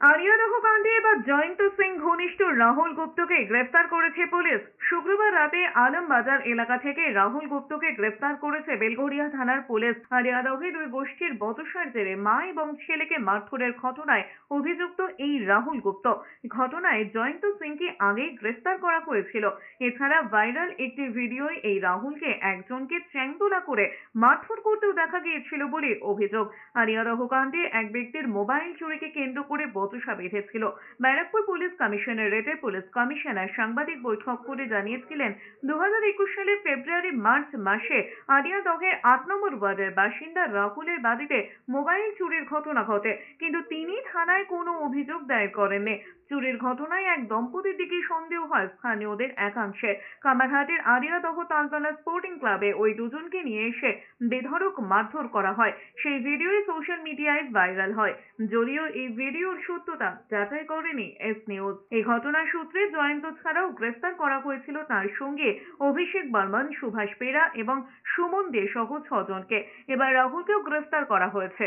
আরিয়াদহ কাণ্ডে এবার জয়ন্ত সিং ঘনিষ্ঠ রাহুল গুপ্তকে গ্রেফতার করেছে পুলিশ। শুক্রবার রাতে আলমবাজার এলাকা থেকে রাহুল গুপ্তকে গ্রেফতার করেছে বেলঘরিয়া থানার পুলিশ। আরিয়াদহে দুই গোষ্ঠীর বচসার জেরে মা এবং ছেলেকে মারধরের ঘটনায় অভিযুক্ত এই রাহুল গুপ্ত। ঘটনায় জয়ন্ত সিংকে আগেই গ্রেফতার করা হয়েছিল। এছাড়া ভাইরাল একটি ভিডিওয় এই রাহুলকে একজনকে চ্যাংদোলা করে মারধর করতেও দেখা গিয়েছিল বলে অভিযোগ। আরিয়াদহ কাণ্ডে এক ব্যক্তির মোবাইল চুরিকে কেন্দ্র করে বচসা বেঁধেছিল। ব্যারাকপুর পুলিশ কমিশনারেটের পুলিশ কমিশনার সাংবাদিক বৈঠক করে জানিয়েছিলেন 2021 সালের ফেব্রুয়ারি-মার্চ মাসে আরিয়াদহের 8 নম্বর ওয়ার্ডের বাসিন্দা রাহুলের বাড়িতে মোবাইল চুরির ঘটনা ঘটে, কিন্তু তিনি থানায় কোনো অভিযোগ দায়ের করেননি। চুরির ঘটনায় এক দম্পতির দিকে সন্দেহ হয় স্থানীয়দের একাংশের। কামারহাটের আরিয়াদহ তালতলা স্পোর্টিং ক্লাবে ওই দুজনকে নিয়ে এসে বেধড়ক মারধর করা হয়। সেই ভিডিওই সোশ্যাল মিডিয়ায় ভাইরাল হয়। যদিও এই ভিডিওর সত্যতা যাচাই করেনি এস নিউজ। এই ঘটনার সূত্রে জয়ন্ত ছাড়াও গ্রেফতার করা হয়েছিল তার সঙ্গে অভিষেক বর্মন, সুভাষ পেরা এবং সুমন দে সহ 6 জনকে। এবার রাহুলকেও গ্রেফতার করা হয়েছে।